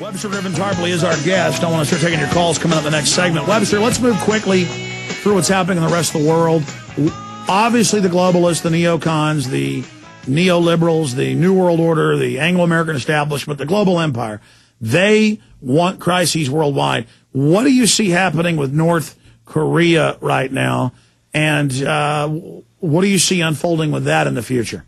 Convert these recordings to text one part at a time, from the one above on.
Webster Tarpley is our guest. I want to start taking your calls coming up in the next segment. Webster, let's move quickly through what's happening in the rest of the world. Obviously, the globalists, the neocons, the neoliberals, the New World Order, the Anglo-American establishment, the global empire, they want crises worldwide. What do you see happening with North Korea right now? And what do you see unfolding with that in the future?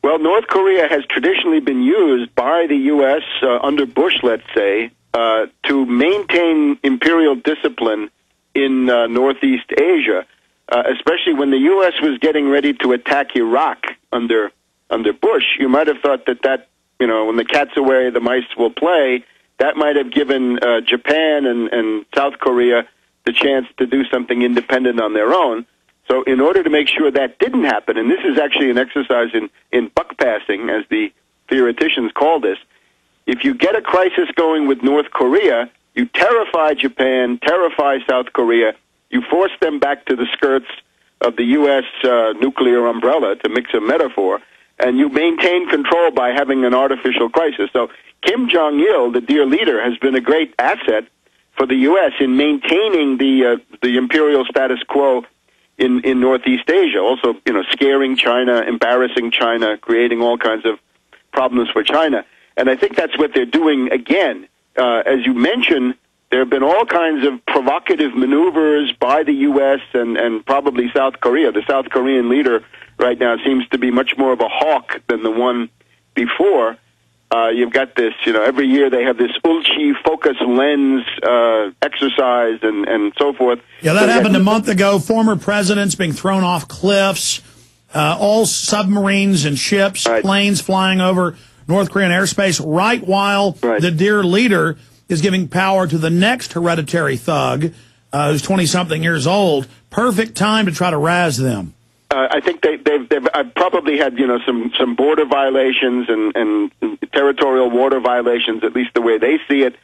Well, North Korea has traditionally been used by the U.S. Under Bush, let's say, to maintain imperial discipline in Northeast Asia, especially when the U.S. was getting ready to attack Iraq under Bush. You might have thought that when the cat's away, the mice will play. That might have given Japan and South Korea the chance to do something independent on their own. So in order to make sure that didn't happen, and this is actually an exercise in buck passing, as the theoreticians call this, if you get a crisis going with North Korea, you terrify Japan, terrify South Korea, you force them back to the skirts of the U.S. Nuclear umbrella, to mix a metaphor, and you maintain control by having an artificial crisis. So Kim Jong-il, the dear leader, has been a great asset for the U.S. in maintaining the imperial status quo in Northeast Asia, also, scaring China, embarrassing China, creating all kinds of problems for China. And I think that's what they're doing again. As you mentioned, there have been all kinds of provocative maneuvers by the U.S. and probably South Korea. The South Korean leader right now seems to be much more of a hawk than the one before. You've got this, every year they have this Ulchi focus lens exercise and so forth. Yeah, that happened a month ago. Former presidents being thrown off cliffs, all submarines and ships, planes flying over North Korean airspace, right while the dear leader is giving power to the next hereditary thug, who's 20-something years old. Perfect time to try to razz them. I think they've probably had some border violations and territorial water violations, at least the way they see it.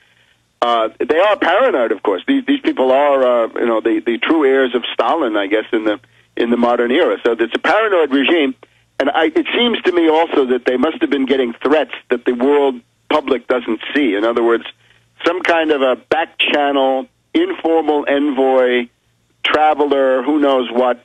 They are paranoid, of course. These people are the true heirs of Stalin, I guess, in the modern era. So it's a paranoid regime, and it seems to me also that they must have been getting threats that the world public doesn't see. In other words, some kind of a back channel, informal envoy, traveler, who knows what.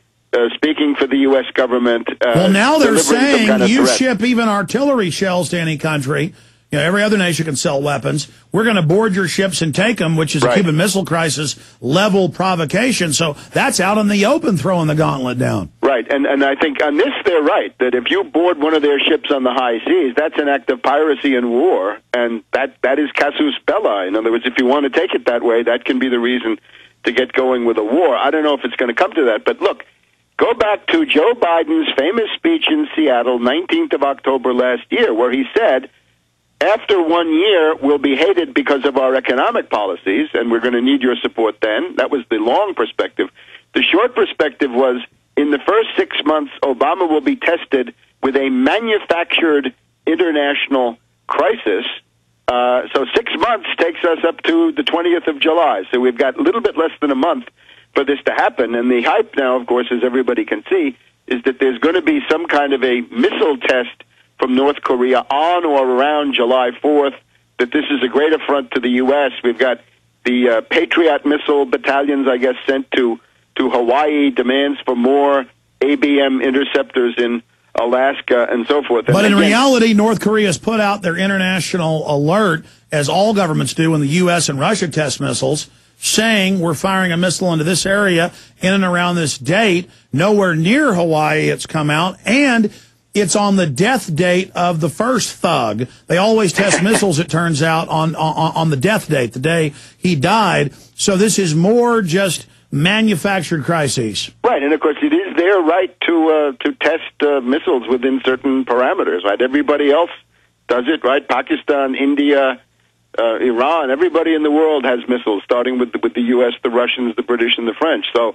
Speaking for the U.S. government. Well, now they're saying you ship even artillery shells to any country. Every other nation can sell weapons. We're going to board your ships and take them, which is a Cuban Missile Crisis level provocation. So that's out in the open, throwing the gauntlet down. Right, and I think on this they're right, that if you board one of their ships on the high seas, that's an act of piracy and war, and that is casus belli. In other words, if you want to take it that way, that can be the reason to get going with a war. I don't know if it's going to come to that, but look, go back to Joe Biden's famous speech in Seattle, 19th of October last year, where he said, after 1 year, we'll be hated because of our economic policies, and we're going to need your support then. That was the long perspective. The short perspective was, in the first 6 months, Obama will be tested with a manufactured international crisis. So 6 months takes us up to the 20th of July. So we've got a little bit less than a month for this to happen. And the hype now, of course, as everybody can see, is that there's going to be some kind of a missile test from North Korea on or around July 4th, that this is a great affront to the U.S. We've got the Patriot missile battalions, I guess, sent to Hawaii, demands for more ABM interceptors in Alaska, and so forth. But in reality, North Korea has put out their international alert, as all governments do when the U.S. and Russia test missiles, saying we're firing a missile into this area in and around this date. Nowhere near Hawaii it's come out, and it's on the death date of the first thug. They always test missiles, it turns out, on the death date, the day he died. So this is more just manufactured crises. Right, and of course it is their right to test missiles within certain parameters, right? Everybody else does it, right? Pakistan, India, Iran, everybody in the world has missiles, starting with the U.S., the Russians, the British, and the French. So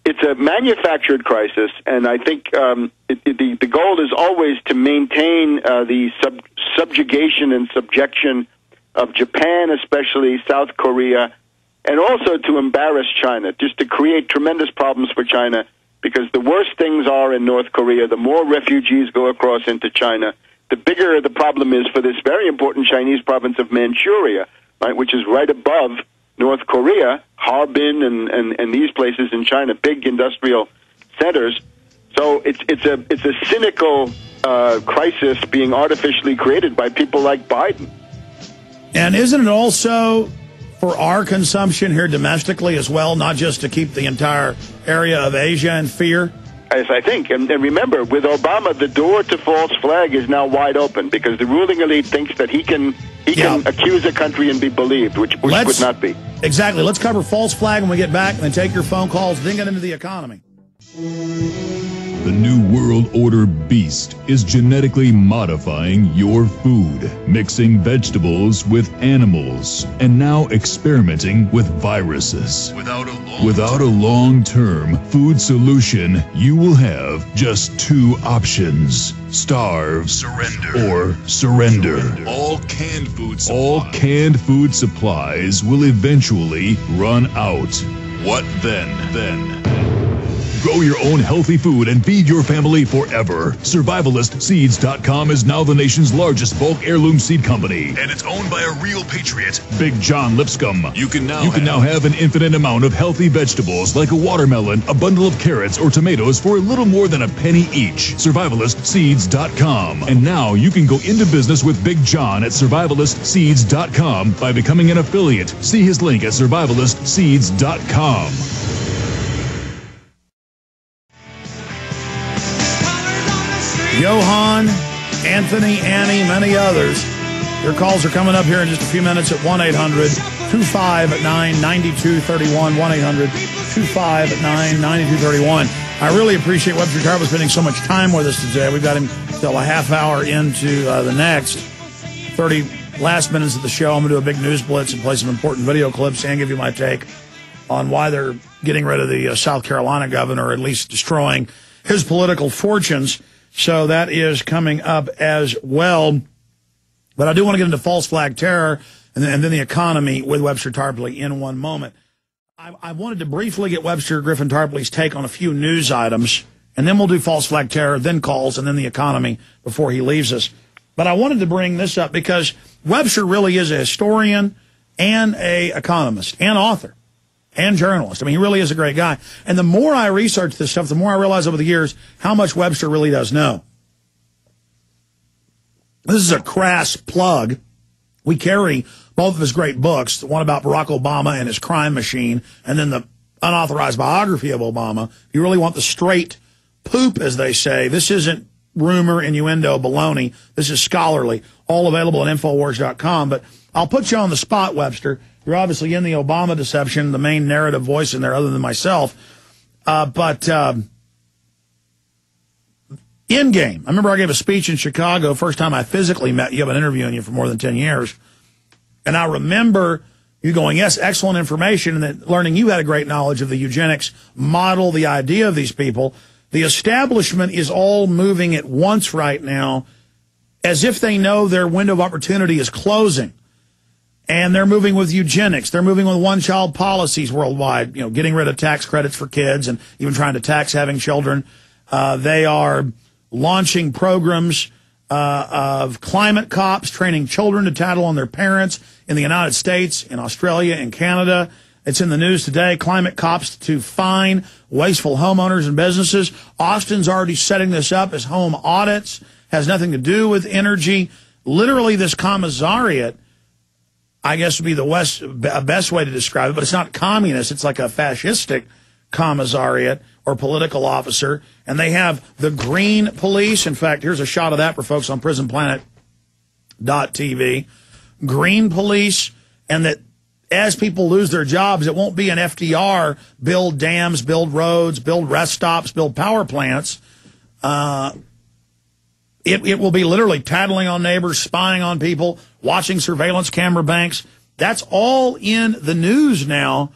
it's a manufactured crisis, and I think the goal is always to maintain the subjugation and subjection of Japan, especially South Korea, and also to embarrass China, just to create tremendous problems for China, because the worse things are in North Korea, the more refugees go across into China, the bigger the problem is for this very important Chinese province of Manchuria, right, which is right above North Korea, Harbin and these places in China, big industrial centers. So it's a cynical crisis being artificially created by people like Biden. And isn't it also for our consumption here domestically as well, not just to keep the entire area of Asia in fear? As I think. And remember, with Obama, the door to false flag is now wide open because the ruling elite thinks that he can accuse a country and be believed, which would not be. Exactly. Let's cover false flag when we get back and then take your phone calls, then get into the economy. The New World Order beast is genetically modifying your food, mixing vegetables with animals, and now experimenting with viruses. Without a long-term food solution, you will have just two options: starve, or surrender. All canned food supplies will eventually run out. What then? Grow your own healthy food and feed your family forever. SurvivalistSeeds.com is now the nation's largest bulk heirloom seed company, and it's owned by a real patriot, Big John Lipscomb. You can now have an infinite amount of healthy vegetables like a watermelon, a bundle of carrots, or tomatoes for a little more than a penny each. SurvivalistSeeds.com. And now you can go into business with Big John at SurvivalistSeeds.com by becoming an affiliate. See his link at SurvivalistSeeds.com. Johan, Anthony, Annie, many others. Your calls are coming up here in just a few minutes at 1-800-259-9231, 1-800-259-9231. I really appreciate Webster Tarpley spending so much time with us today. We've got him till a half hour into the next 30 last minutes of the show. I'm going to do a big news blitz and play some important video clips and give you my take on why they're getting rid of the South Carolina governor, or at least destroying his political fortunes. So that is coming up as well. But I do want to get into false flag terror and then the economy with Webster Tarpley in one moment. I wanted to briefly get Webster Griffin Tarpley's take on a few news items, and then we'll do false flag terror, then calls, and then the economy before he leaves us. But I wanted to bring this up because Webster really is a historian and an economist and author and journalist. I mean, he really is a great guy. And the more I research this stuff, the more I realize over the years how much Webster really does know. This is a crass plug. We carry both of his great books, the one about Barack Obama and his crime machine, and then the unauthorized biography of Obama. If you really want the straight poop, as they say, this isn't rumor, innuendo, baloney. This is scholarly, all available at Infowars.com. But I'll put you on the spot, Webster. You're obviously in the Obama deception, the main narrative voice in there other than myself. But in game, I remember I gave a speech in Chicago, first time I physically met you. I've been interviewing you for more than 10 years. And I remember you going, yes, excellent information, and then learning you had a great knowledge of the eugenics model, the idea of these people. The establishment is all moving at once right now as if they know their window of opportunity is closing. And they're moving with eugenics. They're moving with one-child policies worldwide, you know, getting rid of tax credits for kids and even trying to tax having children. They are launching programs of climate cops, training children to tattle on their parents in the United States, in Australia, in Canada. It's in the news today, climate cops to fine wasteful homeowners and businesses. Austin's already setting this up as home audits, has nothing to do with energy. Literally, this commissariat, I guess would be the best way to describe it, but it's not communist. It's like a fascistic commissariat or political officer. And they have the Green Police. In fact, here's a shot of that for folks on prisonplanet.tv. Green Police, and that as people lose their jobs, it won't be an FDR, build dams, build roads, build rest stops, build power plants. It will be literally tattling on neighbors, spying on people, watching surveillance camera banks. That's all in the news now.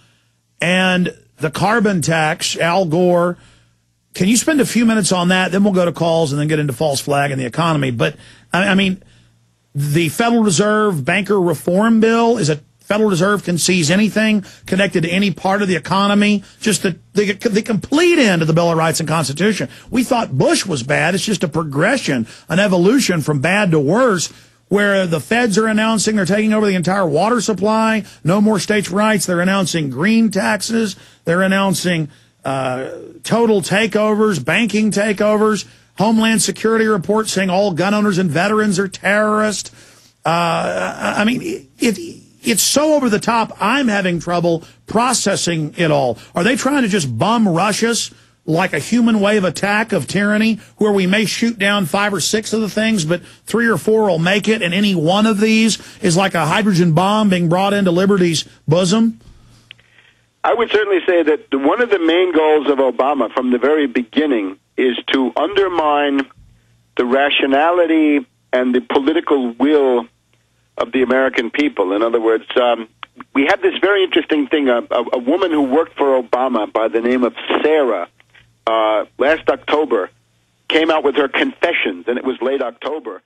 And the carbon tax, Al Gore. Can you spend a few minutes on that? Then we'll go to calls and then get into false flag and the economy. But, I mean, the Federal Reserve banker reform bill is a Federal Reserve can seize anything connected to any part of the economy, just the complete end of the Bill of Rights and Constitution. We thought Bush was bad. It's just a progression, an evolution from bad to worse, where the feds are announcing they're taking over the entire water supply, no more states' rights. They're announcing green taxes. They're announcing total takeovers, banking takeovers, Homeland Security report saying all gun owners and veterans are terrorists. I mean, it's so over the top, I'm having trouble processing it all. Are they trying to just bum rush us like a human wave attack of tyranny, where we may shoot down 5 or 6 of the things, but 3 or 4 will make it, and any one of these is like a hydrogen bomb being brought into liberty's bosom? I would certainly say that one of the main goals of Obama from the very beginning is to undermine the rationality and the political will of the American people. In other words, we had this very interesting thing. A woman who worked for Obama by the name of Sarah last October came out with her confessions, and it was late October.